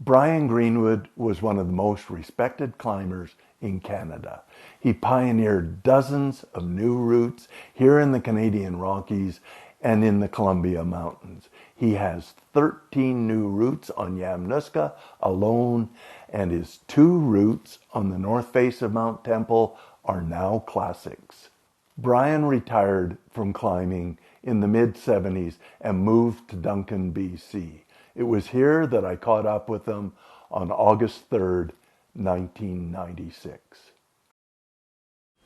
Brian Greenwood was one of the most respected climbers in Canada. He pioneered dozens of new routes here in the Canadian Rockies and in the Columbia Mountains. He has 13 new routes on Yamnuska alone, and his 2 routes on the north face of Mount Temple are now classics. Brian retired from climbing in the mid-70s and moved to Duncan B.C. It was here that I caught up with him on August 3rd, 1996.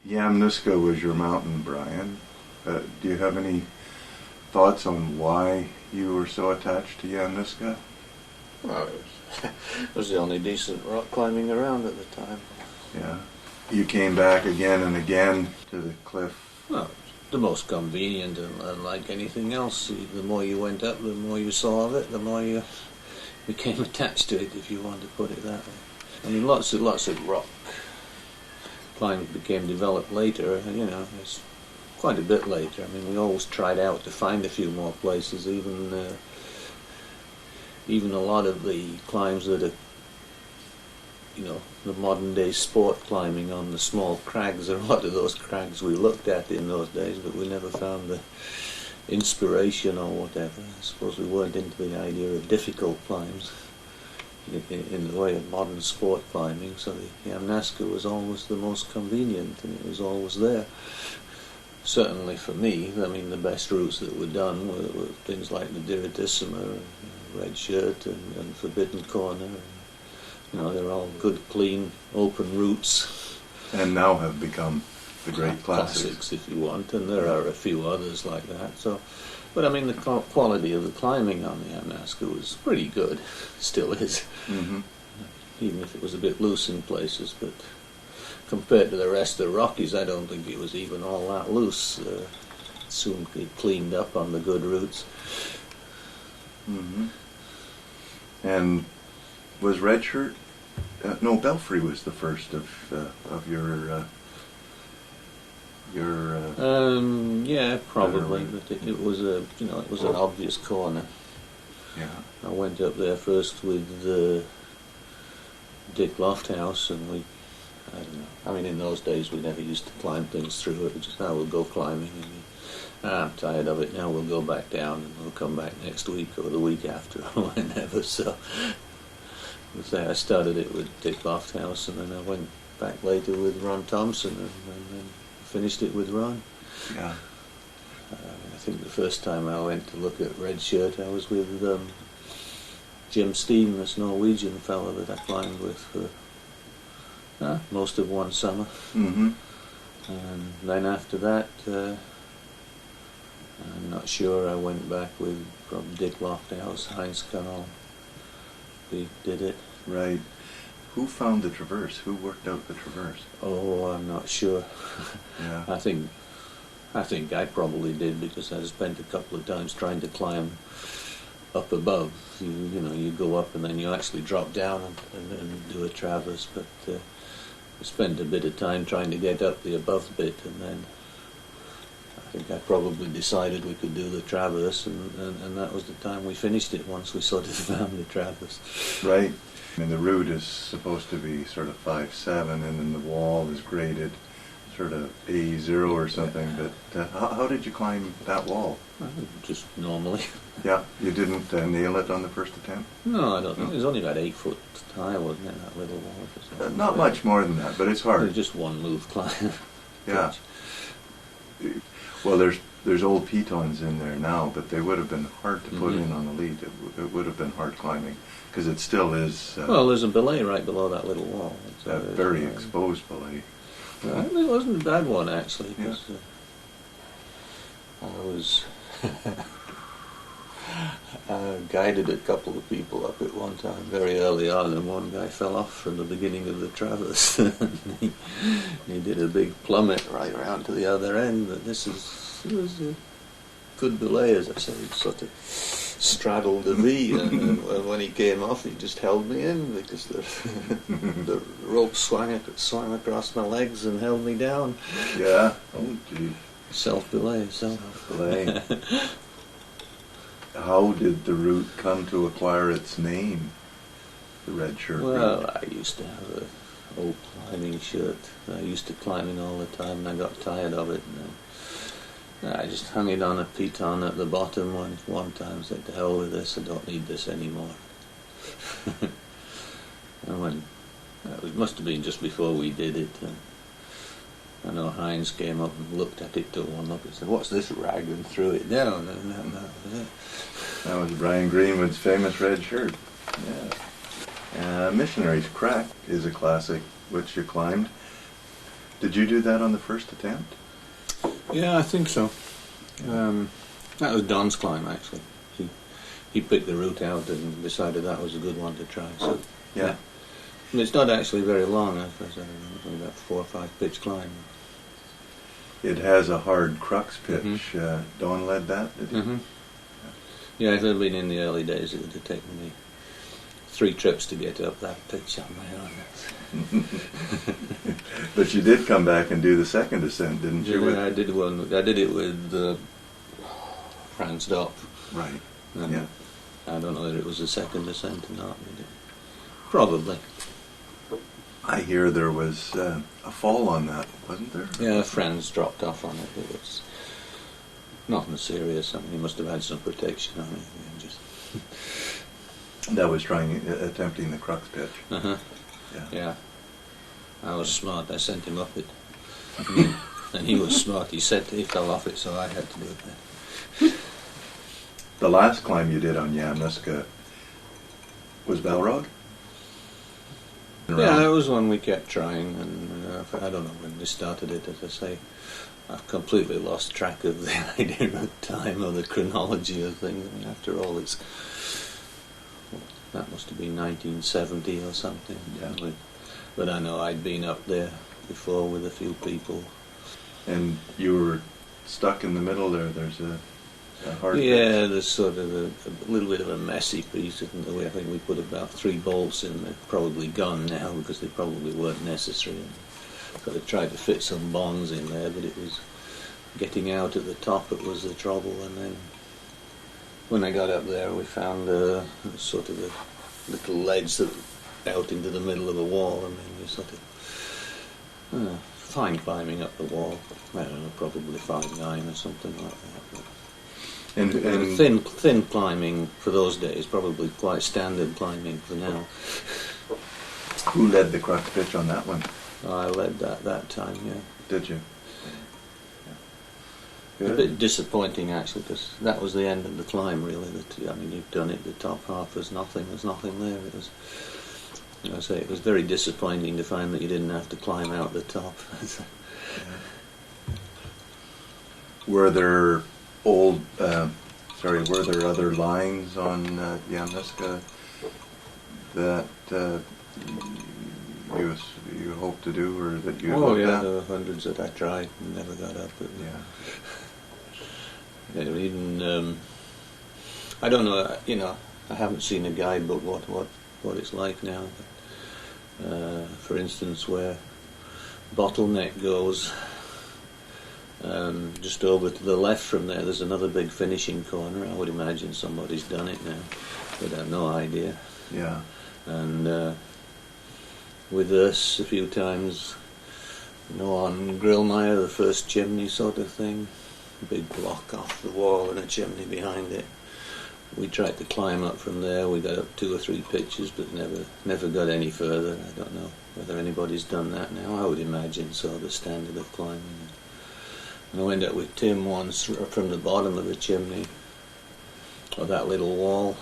Yamnuska was your mountain, Brian. Do you have any thoughts on why you were so attached to Yamnuska? Well, it was the only decent rock climbing around at the time. Yeah. You came back again and again to the cliff. Well, the most convenient, and like anything else, the more you went up, the more you saw of it, the more you became attached to it, if you want to put it that way. I mean, lots of rock climbing became developed later, it's quite a bit later. I mean, we always tried out to find a few more places, even a lot of the climbs that are, the modern day sport climbing on the small crags, a lot of those crags we looked at in those days, but we never found the inspiration or whatever. I suppose we weren't into the idea of difficult climbs in the way of modern sport climbing, so the Yamnuska was always the most convenient, and it was always there. Certainly for me, I mean, the best routes that were done were things like the Diridissima, Red Shirt, and Forbidden Corner. They're all good, clean, open routes. And now have become the great classics, if you want, and there are a few others like that. So, but I mean, the quality of the climbing on the Yamnuska was pretty good, still is, even if it was a bit loose in places. But compared to the rest of the Rockies, I don't think it was even all that loose. Soon it cleaned up on the good routes. And was Red Shirt? No, Belfry was the first of your. Yeah, probably, but it was it was an obvious corner. Yeah. I went up there first with Dick Lofthouse, and I don't know. I mean, in those days we never used to climb things through it. We just, we'll go climbing, and I'm tired of it now. We'll go back down, and we'll come back next week or the week after or whenever. So. I started it with Dick Lofthouse, and then I went back later with Ron Thompson, and then finished it with Ron. Yeah. I think the first time I went to look at Red Shirt, I was with Jim Steen, this Norwegian fellow that I climbed with for most of one summer. And then after that, I'm not sure, I went back with from Dick Lofthouse, Heinz Carl. We did it. Right. Who found the traverse? Who worked out the traverse? Oh, I'm not sure. Yeah. I think I probably did, because I spent a couple of times trying to climb up above. You go up and then you actually drop down and do a traverse, but I spent a bit of time trying to get up the above bit, and then I think I probably decided we could do the traverse, and that was the time we finished it, once we sort of found the traverse. Right. I mean, the route is supposed to be sort of 5'7", and then the wall is graded sort of A0 or something, but how did you climb that wall? Just normally. Yeah, you didn't nail it on the first attempt? No, I don't know. It was only about 8 foot high, wasn't it, that little wall? Not much more than that, but it's hard. It was just one move climb. Yeah. Well, there's old pitons in there now, but they would have been hard to put in on the lead. It would have been hard climbing, because it still is... well, there's a belay right below that little wall. A very exposed belay. It wasn't a bad one, actually, because I was... guided a couple of people up at one time very early on, and one guy fell off from the beginning of the traverse. he did a big plummet right around to the other end, but it was a good belay, as I say. He sort of straddled the V, and when he came off, he just held me in, because the rope swung across my legs and held me down. Yeah. Oh, gee. Self-belay. How did the route come to acquire its name? the red shirt route? Well, I used to have a old climbing shirt. I used to climbing all the time, and I got tired of it. And I just hung it on a piton at the bottom one time. Said, "To hell with this! I don't need this anymore." And when it must have been just before we did it. I know Heinz came up and looked at it, took one look and said, "What's this rag?" and threw it down, and that was it. That was Brian Greenwood's famous red shirt. Yeah. Missionaries Crack is a classic which you climbed. Did you do that on the first attempt? Yeah, I think so. That was Don's climb, actually. He picked the route out and decided that was a good one to try. So Yeah. And it's not actually very long. I suppose only about 4 or 5 pitch climb. It has a hard crux pitch. Don led that, did he? Mm-hmm. Yeah, if it had been in the early days, it would have taken me 3 trips to get up that pitch on my own. But you did come back and do the second ascent, didn't you? I did one. I did it with Franz Dopp. Right. And Yeah. I don't know whether it was the second ascent or not. Probably. I hear there was a fall on that, wasn't there? Yeah, Franz dropped off on it. It was nothing serious. I mean, he must have had some protection on it. Just That was attempting the crux pitch. Uh-huh. Yeah. Yeah. I was smart. I sent him up it. And he was smart. He fell off it, so I had to do it then. The last climb you did on Yamnuska was Bellrock? Yeah, that was one we kept trying, and I don't know when we started it. As I say, I've completely lost track of the idea of time or the chronology of things. I mean, after all, that must have been 1970 or something. Yeah. But I know I'd been up there before with a few people. And you were stuck in the middle there. There's a hard Yeah, pitch. there's sort of a little bit of a messy piece, isn't there? I think we put about 3 bolts in. They're probably gone now because they probably weren't necessary. Sort of tried to fit some bonds in there, but it was getting out at the top that was the trouble. And then when I got up there, we found sort of a little ledge that out into the middle of the wall, and then we sort of fine climbing up the wall. I don't know, probably 5'9" or something like that. But And thin climbing for those days, probably quite standard climbing for now. who led the crux pitch on that one? I led that time, yeah. Did you? A bit disappointing actually, because that was the end of the climb really. I mean, you've done it, the top half was nothing, there's nothing there. It was, I say, it was very disappointing to find that you didn't have to climb out the top. Were there were there other lines on Yamnuska that you hope to do, or that you looked at? There were hundreds that I tried and never got up. But even I don't know. I haven't seen a guidebook what it's like now. But, for instance, where Bottleneck goes. Just over to the left from there's another big finishing corner. I would imagine somebody's done it now, but I have no idea. Yeah. And with us a few times, on Grillmeyer, the first chimney sort of thing, a big block off the wall and a chimney behind it. We tried to climb up from there. We got up 2 or 3 pitches, but never got any further. I don't know whether anybody's done that now. I would imagine so, the standard of climbing. And I went up with Tim once from the bottom of the chimney, or that little wall.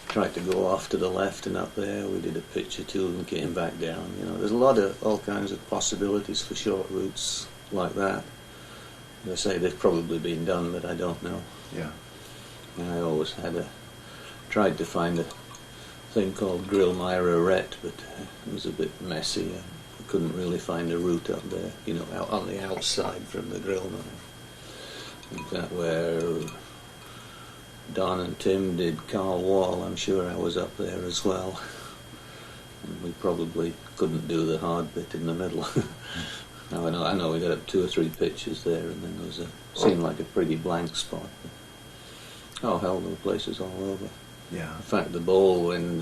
Tried to go off to the left and up there. We did a pitch or 2 and came back down. There's a lot of all kinds of possibilities for short routes like that. As I say, they've probably been done, but I don't know. Yeah. And I always tried to find a thing called Grillmeyer Arrête, but it was a bit messy. I couldn't really find a route up there, out on the outside from the Grillmeyer. In fact, where Don and Tim did Carl Wall, I'm sure I was up there as well. And we probably couldn't do the hard bit in the middle. Now I know we got up 2 or 3 pitches there, and then there seemed like a pretty blank spot. Oh hell, there were places all over. Yeah. In fact, the bowl when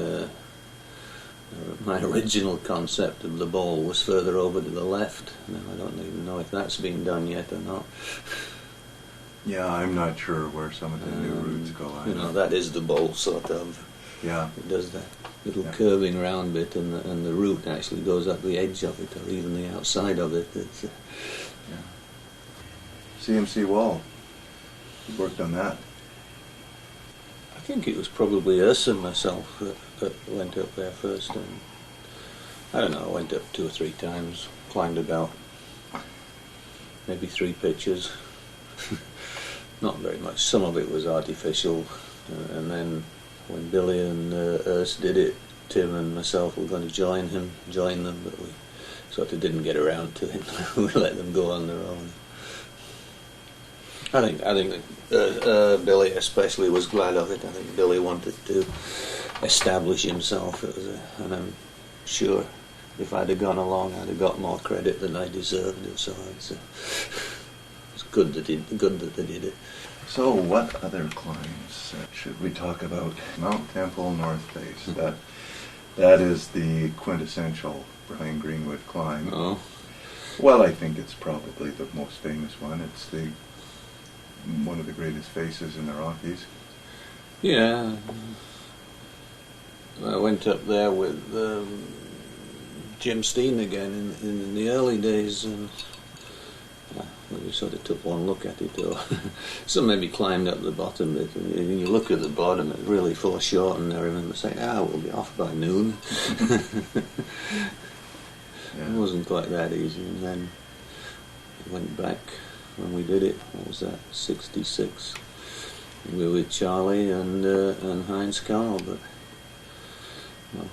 My original concept of the bowl was further over to the left. Now I don't even know if that's been done yet or not. Yeah, I'm not sure where some of the new routes go. That is the bowl, sort of. Yeah. It does that little curving round bit, and the root actually goes up the edge of it, or even the outside of it. It's, CMC wall. You worked on that. I think it was probably us and myself that went up there first. And I don't know, I went up 2 or 3 times, climbed about maybe 3 pitches. Not very much. Some of it was artificial, and then when Billy and Urs did it, Tim and myself were going to join them, but we sort of didn't get around to it. We let them go on their own. I think Billy especially was glad of it. I think Billy wanted to establish himself, and I'm sure if I'd have gone along, I'd have got more credit than I deserved. So it's good that they did it. So, what other climbs should we talk about? Mount Temple North Face. That is the quintessential Brian Greenwood climb. Oh. Well, I think it's probably the most famous one. It's one of the greatest faces in the Rockies. Yeah. I went up there with Jim Steen again in the early days, and we sort of took one look at it, or some maybe climbed up the bottom bit, and you look at the bottom, it's really foreshortened. I remember saying, we'll be off by noon. It wasn't quite that easy, and then we went back when we did it. What was that, 66? We were with Charlie and Heinz Carl, but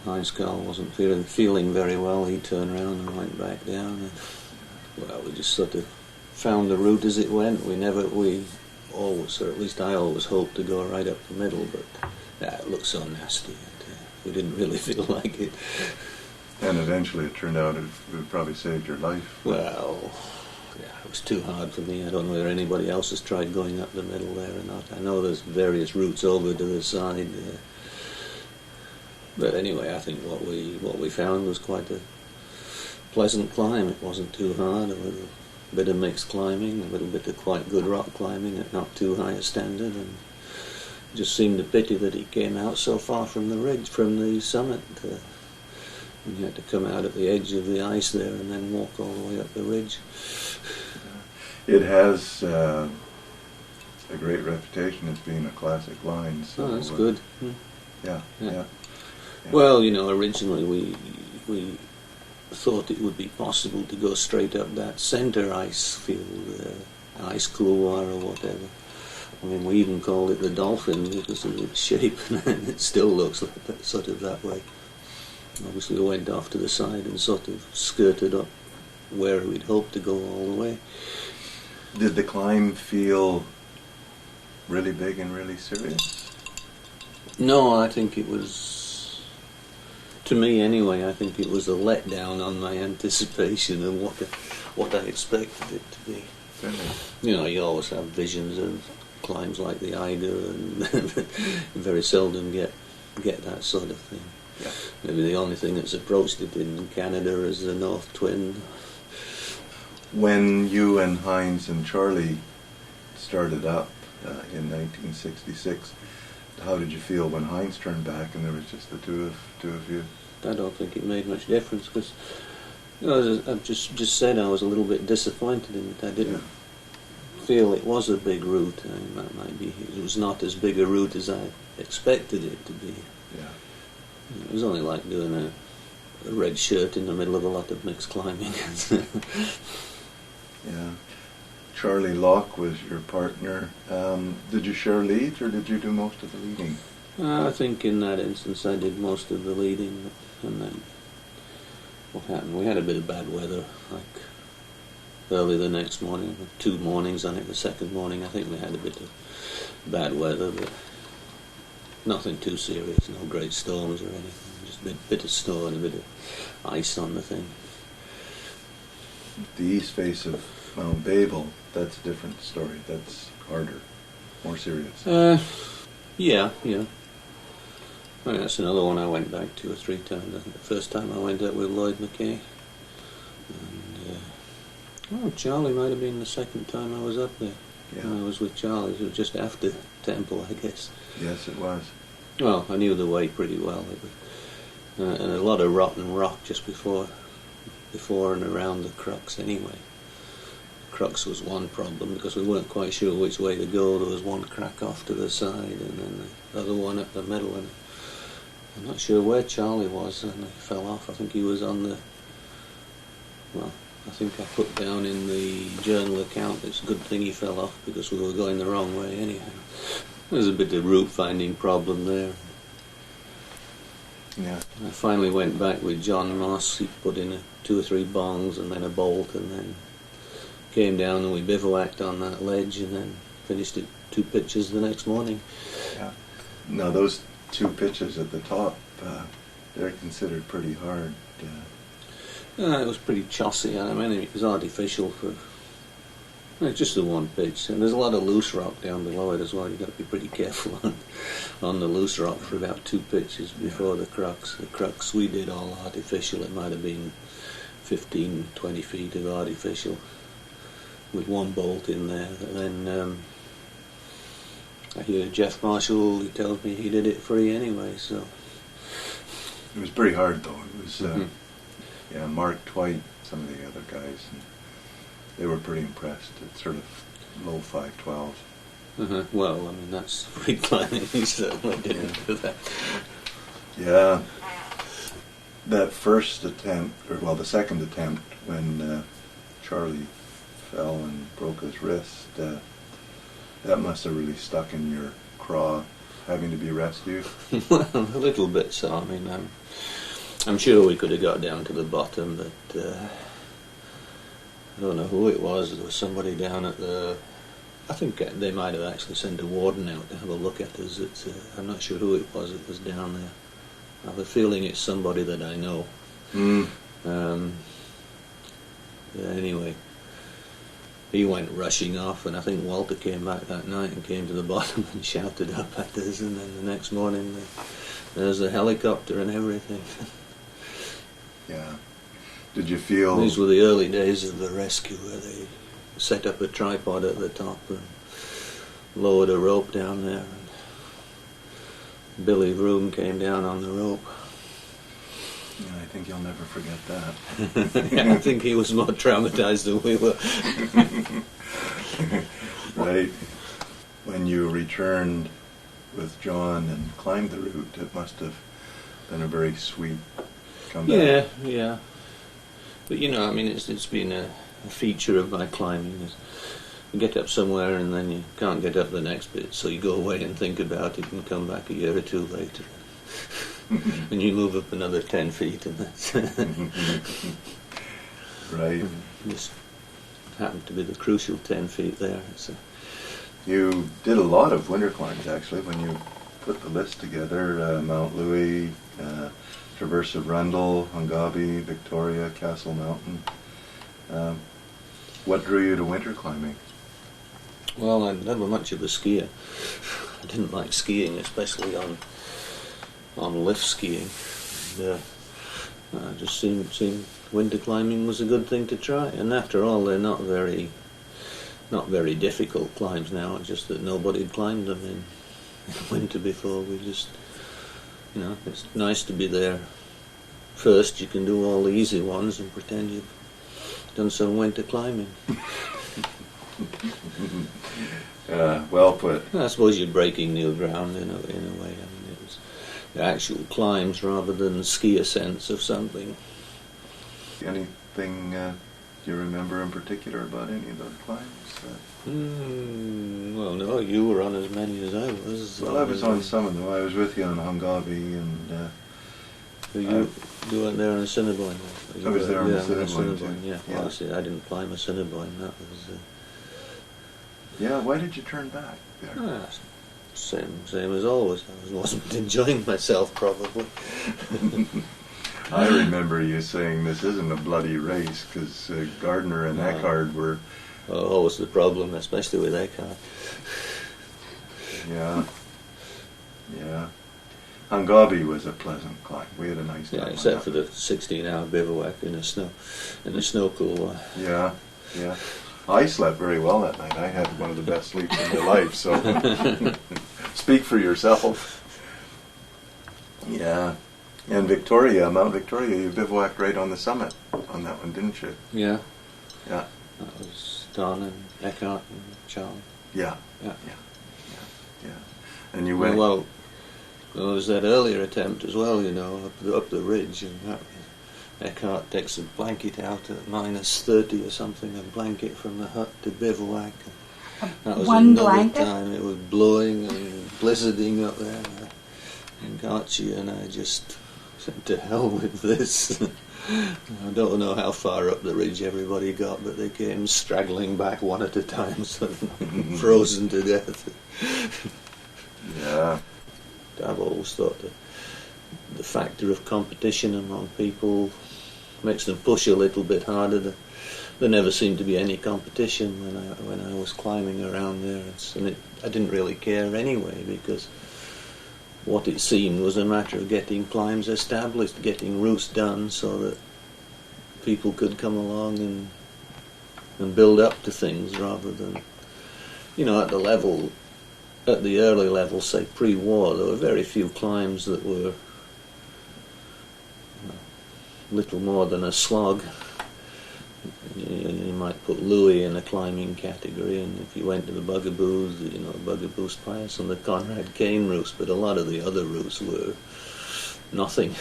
Heinz Carl wasn't feeling very well. He turned around and went back down, and we just sort of found the route as it went. We always, or at least I always hoped to go right up the middle, but it looked so nasty, and we didn't really feel like it. And eventually it turned out it probably saved your life. Well, it was too hard for me. I don't know whether anybody else has tried going up the middle there or not. I know there's various routes over to the side, but anyway, I think what we found was quite a pleasant climb. It wasn't too hard. A little bit of mixed climbing, a little bit of quite good rock climbing at not too high a standard, and it just seemed a pity that it came out so far from the ridge, from the summit. And you had to come out at the edge of the ice there and then walk all the way up the ridge. It has a great reputation as being a classic line. So that's good. Yeah. Well, originally we thought it would be possible to go straight up that centre ice field, ice couloir or whatever. I mean, we even called it the Dolphin because of its shape, and it still looks like that, sort of that way. Obviously, we went off to the side and sort of skirted up where we'd hoped to go all the way. Did the climb feel really big and really serious? No, I think it was, to me anyway, I think it was a letdown on my anticipation of what I expected it to be. Really? You always have visions of climbs like the Eiger, and very seldom get that sort of thing. Yeah. Maybe the only thing that's approached it in Canada is the North Twin. When you and Heinz and Charlie started up in 1966, how did you feel when Heinz turned back and there was just the two of you? I don't think it made much difference because, as I've just said, I was a little bit disappointed in it. I didn't feel it was a big route. That might be, it was not as big a route as I expected it to be. Yeah. It was only like doing a red shirt in the middle of a lot of mixed climbing. Yeah. Charlie Locke was your partner. Did you share leads or did you do most of the leading? I think in that instance I did most of the leading, and then what happened? We had a bit of bad weather, like early the next morning, 2 mornings on it. The second morning I think we had a bit of bad weather, but nothing too serious, no great storms or anything, just a bit of snow and a bit of ice on the thing. The east face of Mount Babel, that's a different story. That's harder, more serious. Yeah. Well, that's another one I went back 2 or 3 times. I think the first time I went up with Lloyd McKay. And, Charlie might have been the second time I was up there. Yeah. When I was with Charlie. It was just after Temple, I guess. Yes, it was. Well, I knew the way pretty well. It was, and a lot of rotten rock just before and around the crux anyway. Crux was one problem because we weren't quite sure which way to go. There was one crack off to the side and then the other one up the middle, and I'm not sure where Charlie was, and he fell off. I think he was on the, well, I think I put down in the journal account it's a good thing he fell off because we were going the wrong way anyhow. There's a bit of route finding problem there. Yeah. I finally went back with John Moss. He put in 2 or 3 bongs and then a bolt, and then came down and we bivouacked on that ledge and then finished at 2 pitches the next morning. Yeah. Now those 2 pitches at the top, they're considered pretty hard. It was pretty chossy. I mean, it was artificial for just the 1 pitch, and there's a lot of loose rock down below it as well. You've got to be pretty careful on the loose rock for about 2 pitches before the crux. The crux we did all artificial. It might have been 15, 20 feet of artificial with 1 bolt in there. And then I hear Jeff Marshall, he tells me he did it free anyway, so. It was pretty hard though. It was, Mark Twight, some of the other guys, and they were pretty impressed. It's sort of low 512s. Well, I mean, that's free climbing. He certainly didn't do that. Yeah. That first attempt, the second attempt, when Charlie fell and broke his wrist, that must have really stuck in your craw, having to be rescued. Well, a little bit so. I mean, I'm sure we could have got down to the bottom, but I don't know who it was. There was somebody down at the... I think they might have actually sent a warden out to have a look at us. I'm not sure who it was that was down there. I have a feeling it's somebody that I know. Anyway, he went rushing off, and I think Walter came back that night and came to the bottom and shouted up at us, and then the next morning there's a helicopter and everything. Yeah. Did you feel... These were the early days of the rescue, where they set up a tripod at the top and lowered a rope down there, and Billy Vroom came down on the rope. Yeah, I think you'll never forget that. Yeah, I think he was more traumatized than we were. Right. When you returned with John and climbed the route, it must have been a very sweet comeback. Yeah. But I mean, it's been a feature of my climbing. You get up somewhere and then you can't get up the next bit, so you go away and think about it and come back a year or 2 later. And you move up another 10 feet, and that's right. Just happened to be the crucial 10 feet there. You did a lot of winter climbs, actually, when you put the list together. Mount Louis, Traverse of Rundle, Hungabee, Victoria, Castle Mountain. What drew you to winter climbing? Well, I never much of a skier. I didn't like skiing, especially on lift skiing. And, just seemed winter climbing was a good thing to try. And after all, they're not very difficult climbs now. It's just that nobody had climbed them in winter before. We just, it's nice to be there first. You can do all the easy ones and pretend you've done some winter climbing. Well put. I suppose you're breaking new ground in a way. I mean, it was the actual climbs rather than ski ascents of something. Anything you remember in particular about any of those climbs? Well, no, you were on as many as I was. Well, I was on some of them. I was with you on Hungabee, and you weren't there on a Assiniboine. I was there on the Assiniboine too. Yeah. Well, I didn't climb a Assiniboine. That was. Yeah. Why did you turn back there? Same as always. I wasn't enjoying myself, probably. I remember you saying this isn't a bloody race because Gardner and Eckhart were. Always the problem, especially with Eckhart. Yeah. Hungabee was a pleasant climb. We had a nice time. Yeah, except for the 16-hour bivouac in the snow cooler. Yeah, yeah. I slept very well that night. I had one of the best sleeps in my life, so speak for yourself. Yeah. And Victoria, Mount Victoria, you bivouacked right on the summit on that one, didn't you? Yeah. Yeah. That was Don and Eckhart and Charlie. Yeah. Yeah. Yeah. Yeah. Yeah. And you went... Well, there was that earlier attempt as well, up the ridge, and Eckhart takes a blanket out at -30 or something, a blanket from the hut to bivouac. That was one another blanket? time. It was blowing and blizzarding up there. And Archie and I just said, to hell with this. I don't know how far up the ridge everybody got, but they came straggling back one at a time, so frozen to death. Yeah. I've always thought that the factor of competition among people makes them push a little bit harder. There never seemed to be any competition when I was climbing around there, and I didn't really care anyway, because what it seemed was a matter of getting climbs established, getting routes done, so that people could come along and build up to things, rather than, at the early level, say pre-war, there were very few climbs that were little more than a slog. You might put Louis in a climbing category, and if you went to the Bugaboos, Bugaboo Pass and the Conrad Kane routes, but a lot of the other routes were nothing.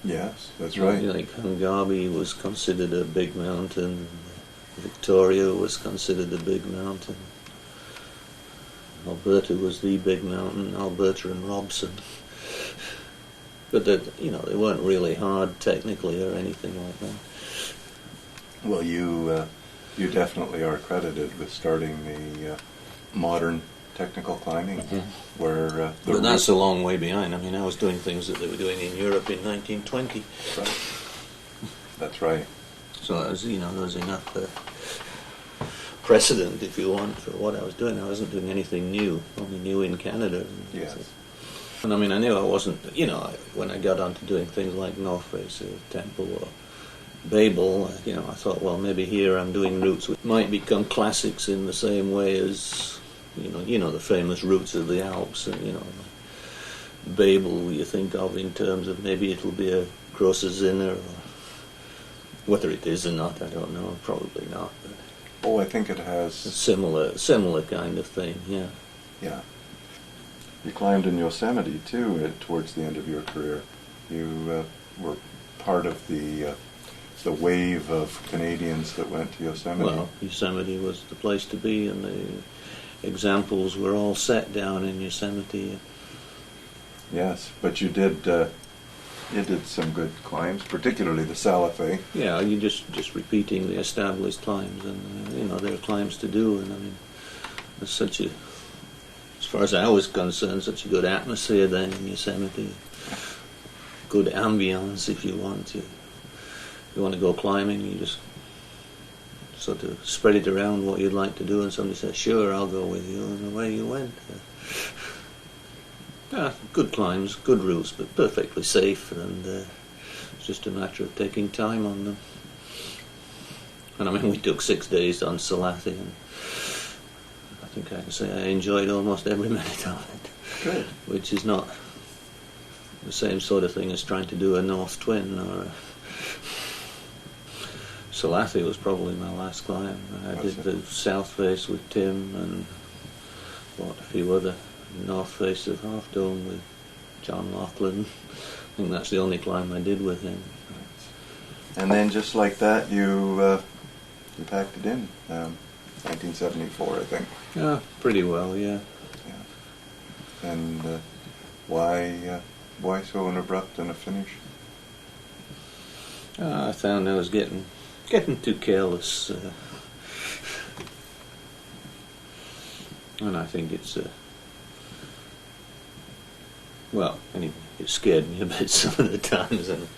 Yes, that's right. Like Hungabee was considered a big mountain, Victoria was considered a big mountain, Alberta was the big mountain, Alberta and Robson. But they weren't really hard technically or anything like that. Well, you definitely are credited with starting the modern technical climbing, where but that's a long way behind. I mean, I was doing things that they were doing in Europe in 1920. Right. That's right. So there was enough precedent, if you want, for what I was doing. I wasn't doing anything new, only new in Canada. Yes. And I mean, I knew I wasn't, when I got on to doing things like North Face or Temple or Babel, I thought, well, maybe here I'm doing routes which might become classics in the same way as, the famous routes of the Alps. And, Babel you think of in terms of maybe it'll be a Grosse Zinner, or whether it is or not, I don't know, probably not. But I think it has... a similar kind of thing, yeah. Yeah. You climbed in Yosemite, too, towards the end of your career. You were part of the wave of Canadians that went to Yosemite. Well, Yosemite was the place to be, and the examples were all set down in Yosemite. Yes, but you did some good climbs, particularly the Salafé. Yeah, you just repeating the established climbs, and there are climbs to do, and I mean, there's such a, as far as I was concerned, such a good atmosphere then in Yosemite. Good ambience, if you want to. If you want to go climbing, you just sort of spread it around what you'd like to do, and somebody says, sure, I'll go with you, and away you went. Good climbs, good routes, but perfectly safe, and it's just a matter of taking time on them. And I mean, we took 6 days on Salafé, and I think I can say I enjoyed almost every minute of it. Good. Which is not the same sort of thing as trying to do a North Twin or a... Salafé was probably my last climb. I did the South Face with Tim and a few other North Face of Half Dome with John Laughlin. I think that's the only climb I did with him. And then just like that, you packed it in, 1974, I think. Yeah, pretty well, yeah. Yeah. And why so abrupt and a finish? I found I was getting too careless, and I think it's well, anyway, it scared me a bit some of the times, and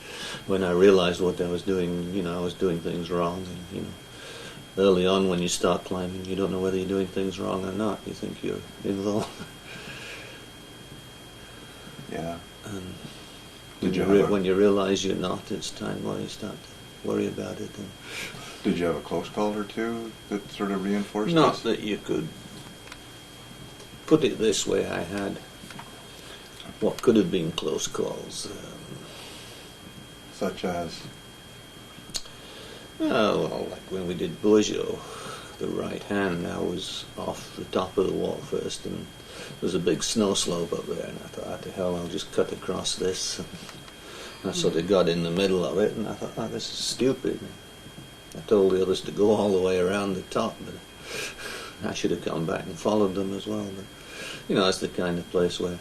when I realized what I was doing, I was doing things wrong, and early on when you start climbing, you don't know whether you're doing things wrong or not. You think you're involved. Yeah. And Did when you realise you're not, it's time where you start to worry about it. And did you have a close call or two that sort of reinforced not this? that you could put it this way. I had what could have been close calls. Such as? Well, like when we did Bourgeot, the right hand, I was off the top of the wall first, and there was a big snow slope up there, and I thought, what the hell, I'll just cut across this. And I sort of got in the middle of it, and I thought, oh, this is stupid. I told the others to go all the way around the top, but I should have come back and followed them as well. But, you know, it's the kind of place where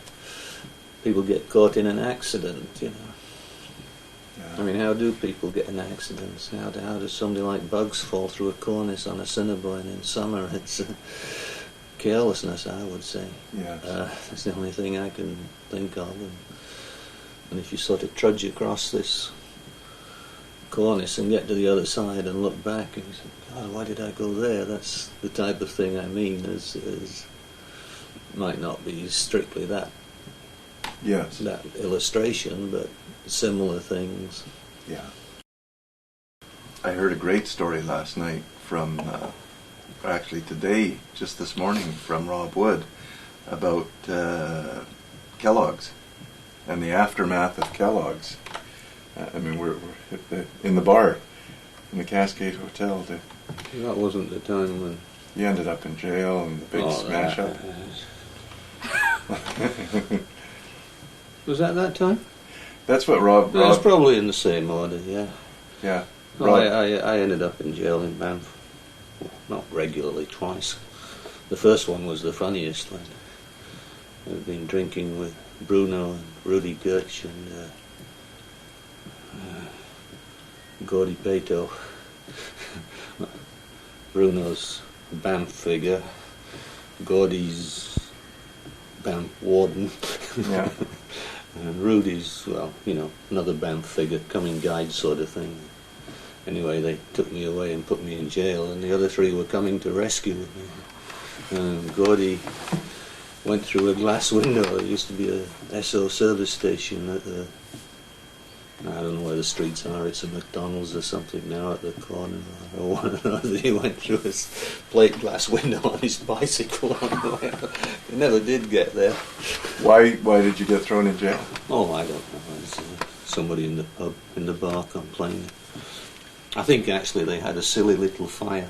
people get caught in an accident, you know. Yeah. I mean, how do people get in accidents? How does somebody like Bugs fall through a cornice on a Cinnabon in summer? It's carelessness, I would say. Yes. That's the only thing I can think of. And if you sort of trudge across this cornice and get to the other side and look back and you think, God, why did I go there? That's the type of thing I mean, is might not be strictly that Yes. that illustration, but similar things. Yeah. I heard a great story last night from, actually today, just this morning, from Rob Wood about Kellogg's and the aftermath of Kellogg's. I mean, we're in the bar in the Cascade Hotel. That wasn't the time when... You ended up in jail and the big smash up. Was that time? That's what Rob... It was probably in the same order, yeah. Yeah. No, I ended up in jail in Banff. Well, not regularly, twice. The first one was the funniest one. I'd been drinking with Bruno and Rudy Goetsch and Gordy Pato. Bruno's Banff figure, Gordy's Banff warden. Yeah. And Rudy's, well, you know, another Banff figure, coming guide sort of thing. Anyway, they took me away and put me in jail, and the other three were coming to rescue me. And Gordy went through a glass window. There used to be a Esso service station at the, I don't know where the streets are, it's a McDonald's or something now at the corner or one or another. He went through his plate glass window on his bicycle on the way out. He never did get there. Why did you get thrown in jail? Oh, I don't know. It's, somebody in the pub, in the bar complaining. I think actually they had a silly little fire,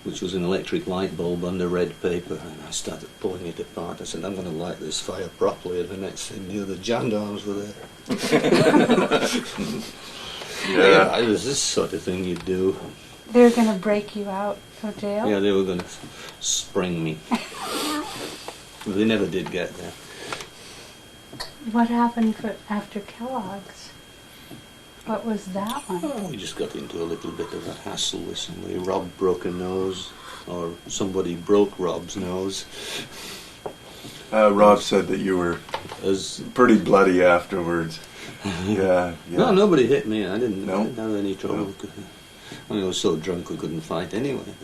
which was an electric light bulb under red paper, and I started pulling it apart. I said, I'm going to light this fire properly, and the next thing I knew, the gendarmes were there. Yeah, it was this sort of thing you do. They were going to break you out of jail? Yeah, they were going to spring me. But they never did get there. What happened after Kellogg's? What was that one? Oh, we just got into a little bit of a hassle with somebody. Rob broke a nose, or somebody broke Rob's nose. Rob said that you were pretty bloody afterwards. Yeah. No, nobody hit me. I didn't have any trouble. No. I mean, I was so drunk we couldn't fight anyway.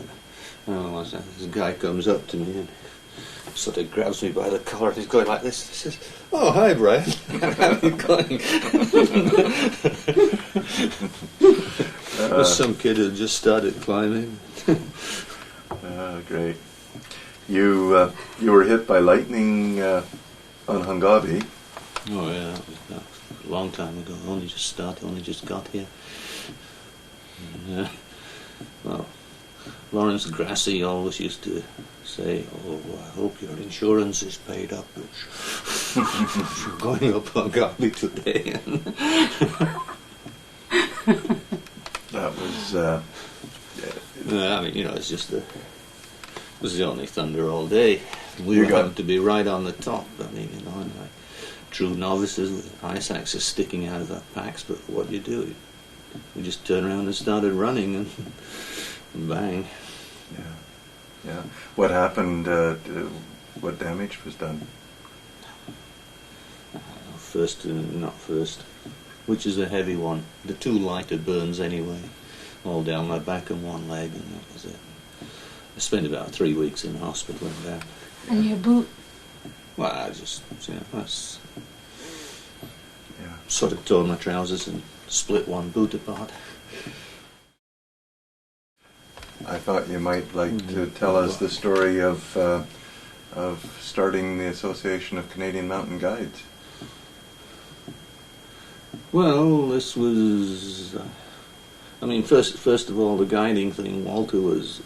This guy comes up to me and sort of grabs me by the collar. He's going like this. He says, "Oh, hi, Brian. How are you going?" There's some kid who just started climbing. Great. You were hit by lightning on Hungabee. Oh yeah, that was a long time ago. Only just got here. And, well, Lawrence Grassi always used to say, "Oh, I hope your insurance is paid up. You're going up Hungabee today." That was. I mean, you know, it was the only thunder all day. We happened to be right on the top. I mean, you know, and like true novices with ice axes sticking out of our packs. But what do you do? We just turned around and started running, and bang. Yeah. What happened? What damage was done? Not first. Which is a heavy one. The two lighter burns anyway, all down my back and one leg, and that was it. I spent about 3 weeks in hospital and that. And your boot? Well, I just, you know, that's sort of torn my trousers and split one boot apart. I thought you might like to tell us the story of starting the Association of Canadian Mountain Guides. Well, this was, first of all, the guiding thing, Walter was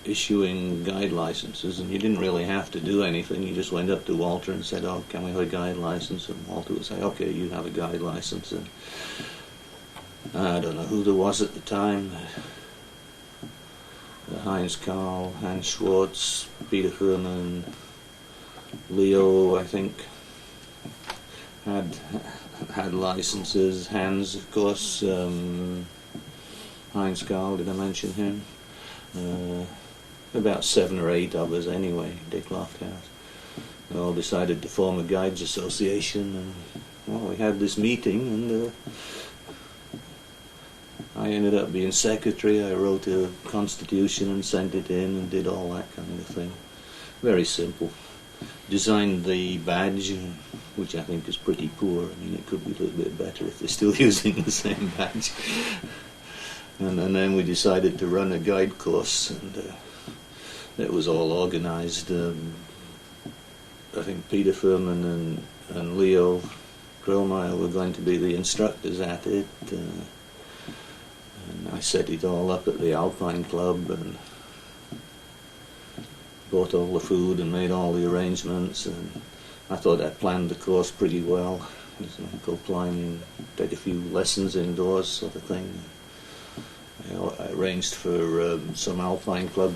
issuing guide licenses, and you didn't really have to do anything. You just went up to Walter and said, "Oh, can we have a guide license?" And Walter would say, "Okay, you have a guide license." And I don't know who there was at the time. Heinz Carl, Hans Schwartz, Peter Furman, Leo, I think, had licenses. Hans, of course, Heinz Carl, did I mention him? About 7 or 8 of us anyway, Dick Lofthouse. We all decided to form a guides association, and well, we had this meeting, and I ended up being secretary. I wrote a constitution and sent it in and did all that kind of thing. Very simple. Designed the badge, which I think is pretty poor. I mean, it could be a little bit better if they're still using the same badge. And then we decided to run a guide course, and it was all organised. I think Peter Furman and Leo Grillmeyer were going to be the instructors at it. And I set it all up at the Alpine Club and bought all the food and made all the arrangements, and I thought I planned the course pretty well. Go climbing, take a few lessons indoors, sort of thing. I arranged for some Alpine Club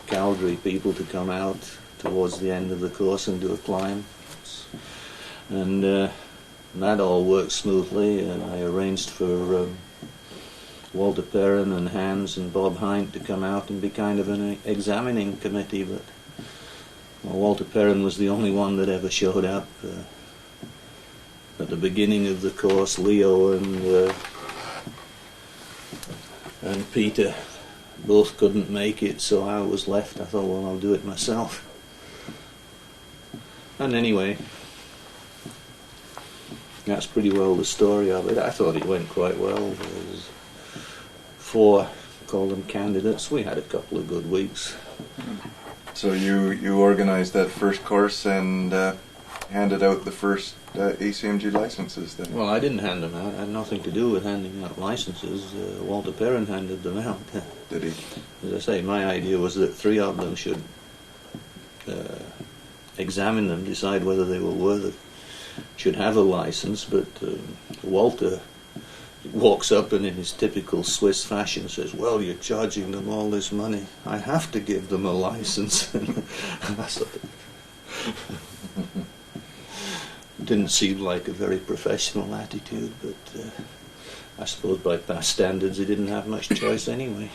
Calgary people to come out towards the end of the course and do a climb, and that all worked smoothly. And I arranged for Walter Perrin and Hans and Bob Hind to come out and be kind of an examining committee, but Walter Perrin was the only one that ever showed up. At the beginning of the course, Leo and Peter both couldn't make it, so I was left. I thought, well, I'll do it myself. And anyway, that's pretty well the story of it. I thought it went quite well. There was 4, call them candidates. We had a couple of good weeks. So you organised that first course and handed out the first ACMG licenses then? Well, I didn't hand them out. I had nothing to do with handing out licenses. Walter Perrin handed them out. Did he? As I say, my idea was that 3 of them should examine them, decide whether they were worthy, should have a license, but Walter walks up and in his typical Swiss fashion says, "Well, you're charging them all this money. I have to give them a license." I sort of didn't seem like a very professional attitude, but I suppose by past standards he didn't have much choice anyway.